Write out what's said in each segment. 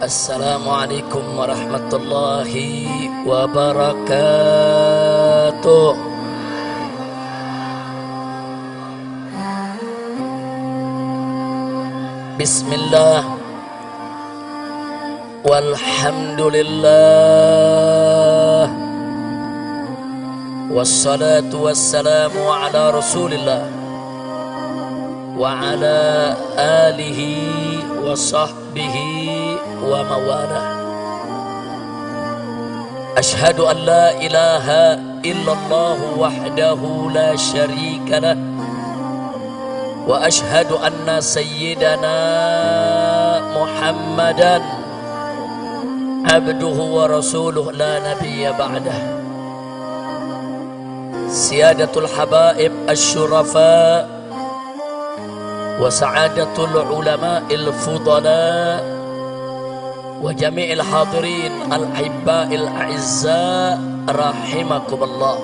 Assalamualaikum warahmatullahi wabarakatuh. Bismillah, walhamdulillah, wassalatu wassalamu ala rasulillah wa ala alihi wa sahbihi wa mawalah. Ashhadu an la ilaha illallah wahdahu la syarika lah, wa ashhadu anna sayyidana Muhammadan abduhu wa rasuluh la nabiyya ba'dah. Siyadatul habaib asy-syurafa wa sa'adatul ulama'il fudala wa jami'il hadirin al-hibba'il a'izza rahimakumullah.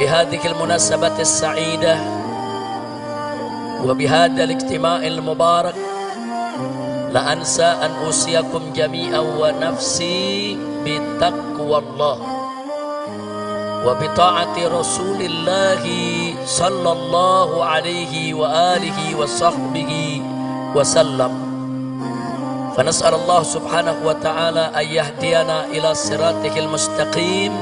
Fi hadhihi al-munasabati as-sa'idah wa bihadha al-ijtima'il mubarak la ansa an usiyakum jami'an wa nafsi bitaqwallah wa bita'ati rasulillahi sallallahu alaihi wa alihi wa sahbihi wa sallam. Fanas'al Allah subhanahu wa ta'ala an yahdiyana ila siratihil mustaqim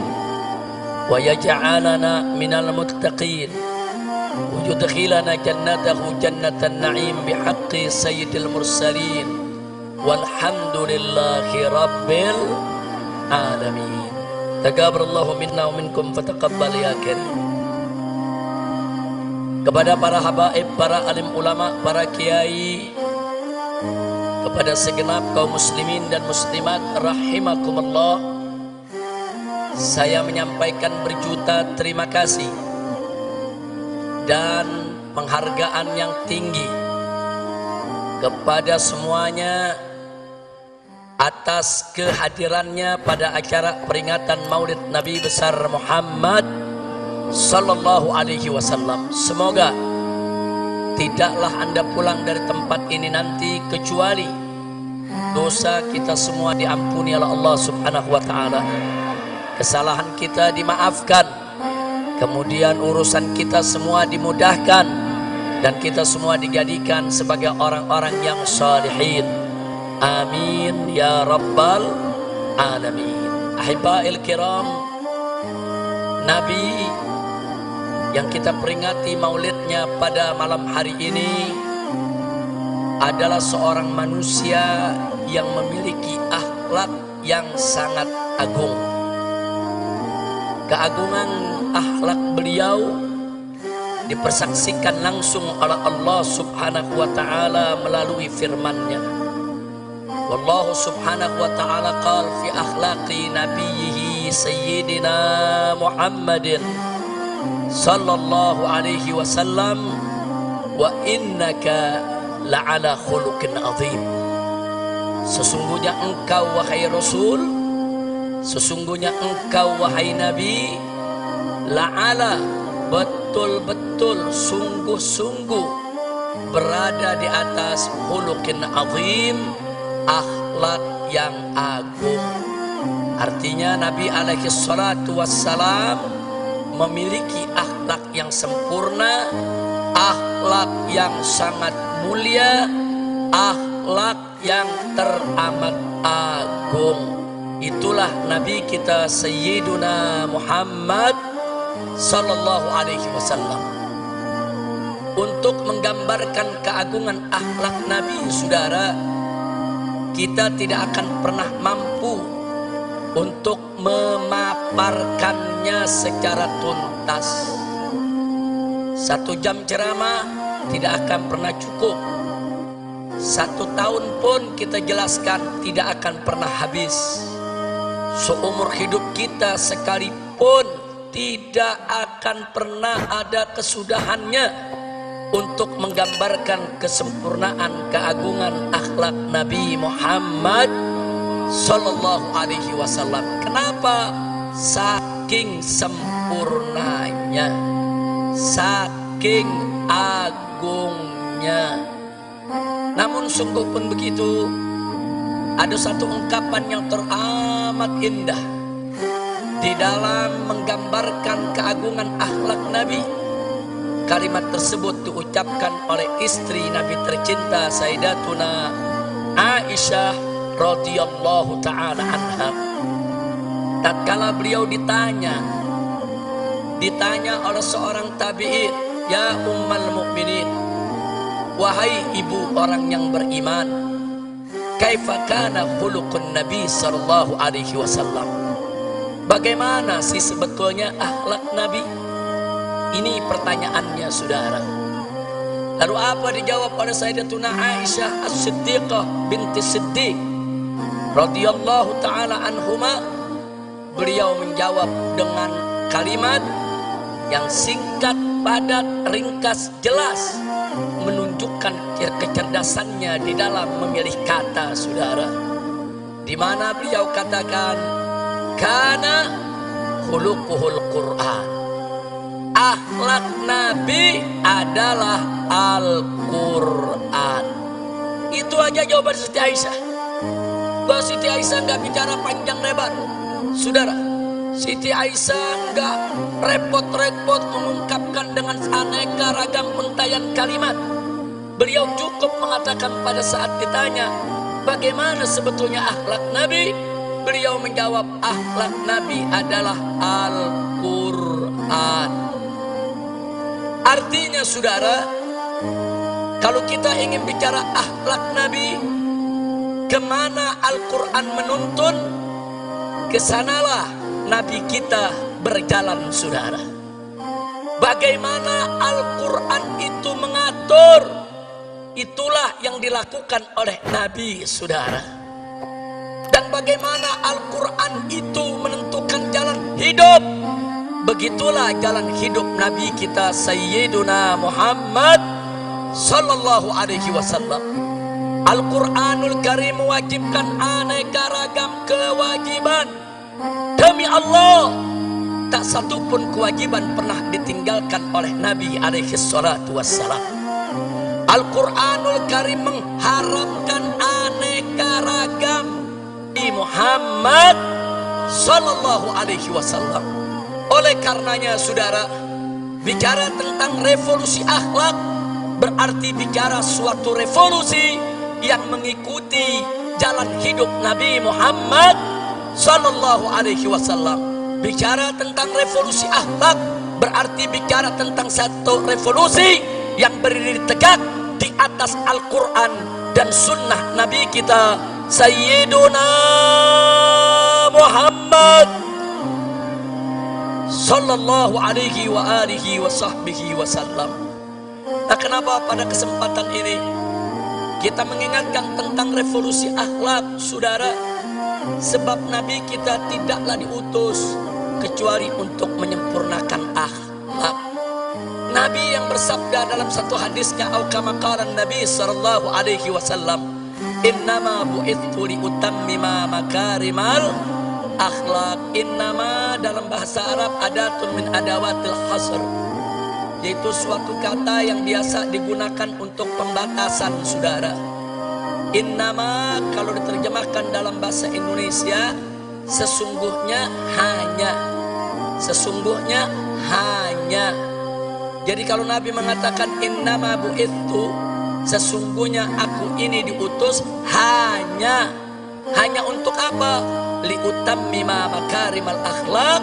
wa yaj'alana minal muttaqin wa yudkhilana jannatahu jannatan na'im bihaqqi sayyidil mursalin walhamdulillahi rabbil alamin. Taqabbalallahu minna wa minkum fataqabbal ya karim. Kepada para habaib, para alim ulama, para kiai, kepada segenap kaum muslimin dan muslimat rahimakumullah, saya menyampaikan berjuta terima kasih dan penghargaan yang tinggi kepada semuanya atas kehadirannya pada acara peringatan Maulid Nabi besar Muhammad sallallahu alaihi wasallam. Semoga tidaklah Anda pulang dari tempat ini nanti kecuali dosa kita semua diampuni oleh Allah subhanahu wa ta'ala, kesalahan kita dimaafkan, kemudian urusan kita semua dimudahkan, dan kita semua dijadikan sebagai orang-orang yang salihin. Amin ya rabbal alamin. Ahibba'il kiram, Nabi yang kita peringati maulidnya pada malam hari ini adalah seorang manusia yang memiliki akhlak yang sangat agung. Keagungan akhlak beliau dipersaksikan langsung oleh Allah subhanahu wa ta'ala melalui firman-Nya. Wallahu subhanahu wa ta'ala qal fi akhlaqi nabiyhi sayyidina Muhammadin sallallahu alaihi wasallam wa innaka la'ala khuluqin azim. Sesungguhnya engkau wahai Rasul, sesungguhnya engkau wahai Nabi, la'ala, betul-betul, sungguh-sungguh berada di atas khuluqin azim, akhlak yang agung. Artinya Nabi alaihi salatu wassalam memiliki akhlak yang sempurna, akhlak yang sangat mulia, akhlak yang teramat agung. Itulah Nabi kita Sayyiduna Muhammad sallallahu alaihi wasallam. Untuk menggambarkan keagungan akhlak Nabi, saudara, kita tidak akan pernah mampu untuk memaparkannya secara tuntas. 1 jam ceramah tidak akan pernah cukup. 1 tahun pun kita jelaskan tidak akan pernah habis. Seumur hidup kita sekalipun tidak akan pernah ada kesudahannya untuk menggambarkan kesempurnaan keagungan akhlak Nabi Muhammad sallallahu alaihi wasallam. Kenapa? Saking sempurnanya, saking agungnya. Namun sungguh pun begitu, ada satu ungkapan yang teramat indah di dalam menggambarkan keagungan akhlak Nabi. Kalimat tersebut diucapkan oleh istri Nabi tercinta Sayyidatuna Aisyah radhiyallahu taala anha. Tatkala beliau ditanya oleh seorang tabi'in, "Ya Ummul Mukminin, wahai ibu orang yang beriman, kaifa kana khuluqun Nabi sallallahu alaihi wasallam?" Bagaimana sih sebetulnya akhlak Nabi? Ini pertanyaannya, saudara. Lalu apa dijawab oleh Sayyidatuna Aisyah As-Siddiqah binti Siddiq radhiyallahu taala anhuma? Beliau menjawab dengan kalimat yang singkat, padat, ringkas, jelas, menunjukkan kecerdasannya di dalam memilih kata, saudara. Di mana beliau katakan, "Kana khuluquhul Qur'an." Akhlak Nabi adalah Al-Quran. Itu aja jawaban Siti Aisyah. Bahwa Siti Aisyah nggak bicara panjang lebar, saudara. Siti Aisyah nggak repot-repot mengungkapkan dengan aneka ragam untayan kalimat. Beliau cukup mengatakan pada saat ditanya, bagaimana sebetulnya akhlak Nabi? Beliau menjawab, akhlak Nabi adalah Al-Quran. Artinya, saudara, kalau kita ingin bicara akhlak Nabi, kemana Al-Quran menuntun, kesanalah Nabi kita berjalan, saudara. Bagaimana Al-Quran itu mengatur, itulah yang dilakukan oleh Nabi, saudara. Dan bagaimana Al-Quran itu menentukan jalan hidup, begitulah jalan hidup Nabi kita Sayyiduna Muhammad sallallahu alaihi wasallam. Al-Quranul Karim mewajibkan aneka ragam kewajiban. Demi Allah, tak satu pun kewajiban pernah ditinggalkan oleh Nabi alaihi salatu wassalam. Al-Quranul Karim mengharamkan aneka ragam di Muhammad sallallahu alaihi wasallam. Oleh karenanya, saudara, bicara tentang revolusi akhlak berarti bicara suatu revolusi yang mengikuti jalan hidup Nabi Muhammad sallallahu alaihi wasallam. Bicara tentang revolusi akhlak berarti bicara tentang satu revolusi yang berdiri tegak di atas Al-Quran dan sunnah Nabi kita Sayyiduna Muhammad sallallahu alaihi wa alihi wa sahbihi wasallam. Nah, kenapa pada kesempatan ini kita mengingatkan tentang revolusi akhlak, saudara? Sebab Nabi kita tidaklah diutus kecuali untuk menyempurnakan akhlak. Nabi yang bersabda dalam satu hadisnya, au kama qala Nabi sallallahu alaihi wasallam, innama bu'ithu li utammima makarimal akhlak. Innama dalam bahasa Arab adatun min adawatil hasr, yaitu suatu kata yang biasa digunakan untuk pembatasan, saudara. Innama kalau diterjemahkan dalam bahasa Indonesia, sesungguhnya hanya. Sesungguhnya hanya. Jadi kalau Nabi mengatakan innama bu'ithu, sesungguhnya aku ini diutus hanya. Hanya untuk apa? Liutammima makarimal akhlak,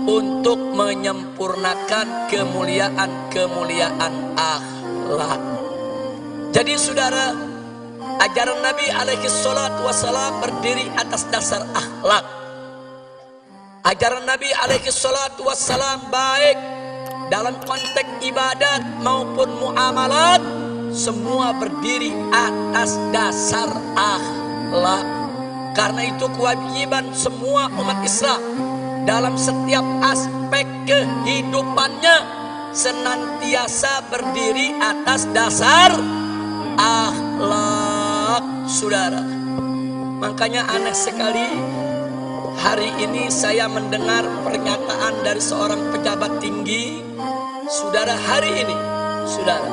untuk menyempurnakan kemuliaan akhlak. Jadi, saudara, ajaran Nabi alaihi salatu wassalam berdiri atas dasar akhlak. Ajaran Nabi alaihi salatu wassalam baik dalam konteks ibadat maupun muamalat, semua berdiri atas dasar akhlak. Karena itu kewajiban semua umat Islam dalam setiap aspek kehidupannya senantiasa berdiri atas dasar akhlak, saudara. Makanya aneh sekali, hari ini saya mendengar pernyataan dari seorang pejabat tinggi, saudara. Hari ini, saudara,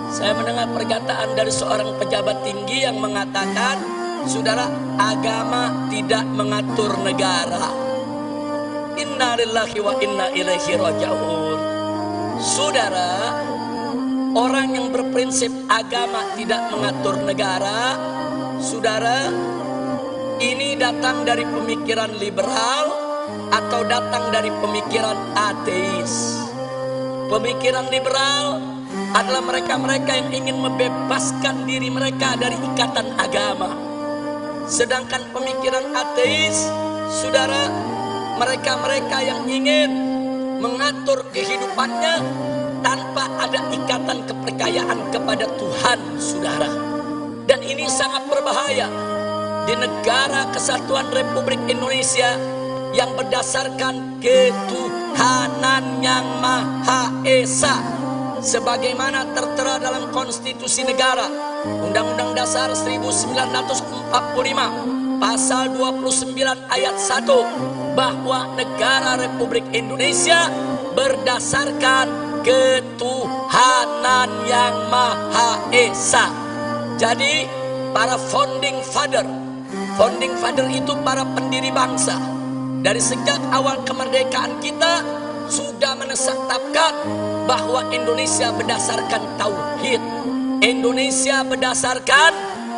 saya mendengar pernyataan dari seorang pejabat tinggi yang mengatakan Saudara, agama tidak mengatur negara. Inna lillahi wa inna ilaihi raji'un. Saudara, orang yang berprinsip agama tidak mengatur negara, saudara, ini datang dari pemikiran liberal atau datang dari pemikiran ateis. Pemikiran liberal adalah mereka-mereka yang ingin membebaskan diri mereka dari ikatan agama. Sedangkan pemikiran ateis, saudara, mereka-mereka yang ingin mengatur kehidupannya tanpa ada ikatan kepercayaan kepada Tuhan, saudara. Dan ini sangat berbahaya di negara kesatuan Republik Indonesia yang berdasarkan ketuhanan yang Maha Esa, sebagaimana tertera dalam konstitusi negara, Undang-Undang Dasar 1945 pasal 29 ayat 1, bahwa negara Republik Indonesia berdasarkan ketuhanan yang Maha Esa. Jadi para founding father itu para pendiri bangsa, dari sejak awal kemerdekaan kita sudah menetapkan bahwa Indonesia berdasarkan tauhid. Indonesia berdasarkan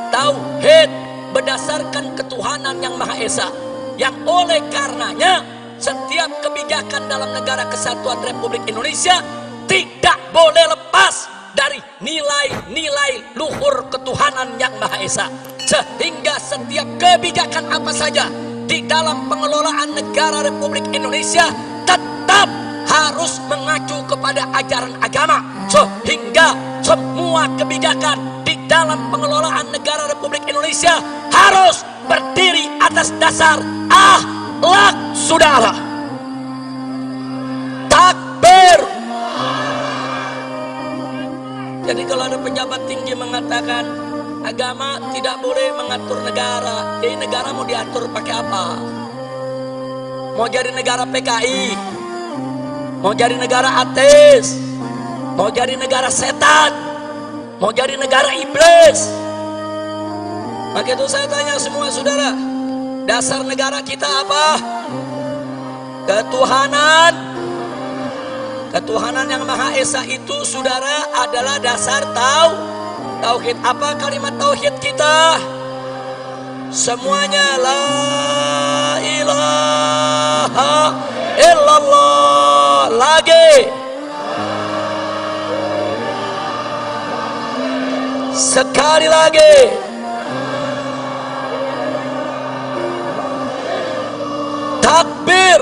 tauhid, berdasarkan ketuhanan yang Maha Esa, yang oleh karenanya setiap kebijakan dalam negara kesatuan Republik Indonesia tidak boleh lepas dari nilai-nilai luhur ketuhanan yang Maha Esa. Sehingga setiap kebijakan apa saja di dalam pengelolaan negara Republik Indonesia tetap harus mengacu kepada ajaran agama, sehingga semua kebijakan di dalam pengelolaan negara Republik Indonesia harus berdiri atas dasar akhlak, saudara. Takbir. Jadi kalau ada pejabat tinggi mengatakan agama tidak boleh mengatur negara, jadi negara mau diatur pakai apa? Mau jadi negara PKI, mau jadi negara ateis, mau jadi negara setan, mau jadi negara iblis. Maka itu saya tanya semua saudara, dasar negara kita apa? Ketuhanan. Ketuhanan yang Maha Esa itu, saudara, adalah dasar tauhid. Apa kalimat tauhid kita? Semuanya la ilaha illallah. Lagi sekali lagi, takbir.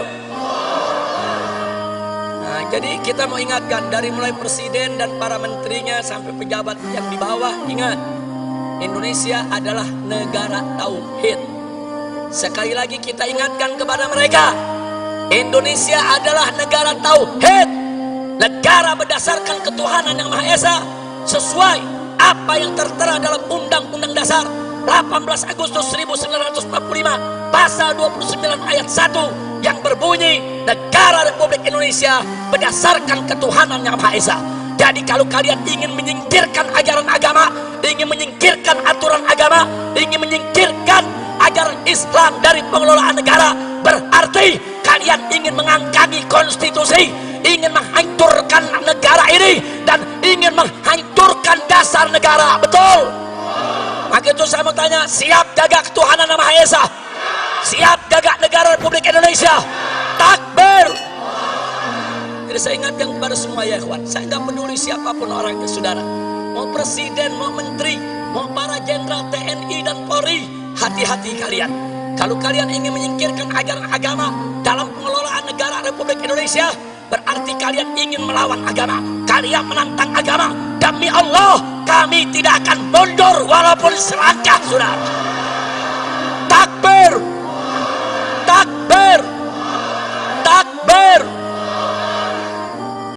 Nah, jadi kita mau ingatkan dari mulai presiden dan para menterinya sampai pejabat yang di bawah, ingat, Indonesia adalah negara tauhid. Sekali lagi kita ingatkan kepada mereka, Indonesia adalah negara tauhid, negara berdasarkan ketuhanan yang Maha Esa, sesuai apa yang tertera dalam Undang-Undang Dasar 18 Agustus 1945 pasal 29 ayat 1 yang berbunyi negara Republik Indonesia berdasarkan ketuhanan yang Maha Esa. Jadi kalau kalian ingin menyingkirkan ajaran agama, ingin menyingkirkan aturan agama, ingin menyingkirkan ajaran Islam dari pengelolaan negara, berarti kalian ingin mengangkangi konstitusi, ingin menghancurkan negara ini, dan ingin menghancurkan dasar negara. Betul? Maka itu saya mau tanya, siap jaga ketuhanan yang Maha Esa? Siap jaga negara Republik Indonesia? Takbir. Jadi saya ingatkan kepada semua ya ikhwan, saya nggak peduli siapapun orangnya saudara, mau presiden, mau menteri, mau para jenderal TNI dan Polri, hati-hati kalian. Kalau kalian ingin menyingkirkan ajaran agama dalam pengelolaan negara Republik Indonesia, berarti kalian ingin melawan agama, kalian menantang agama. Demi Allah, kami tidak akan mundur walaupun selangkah, saudara. Takbir.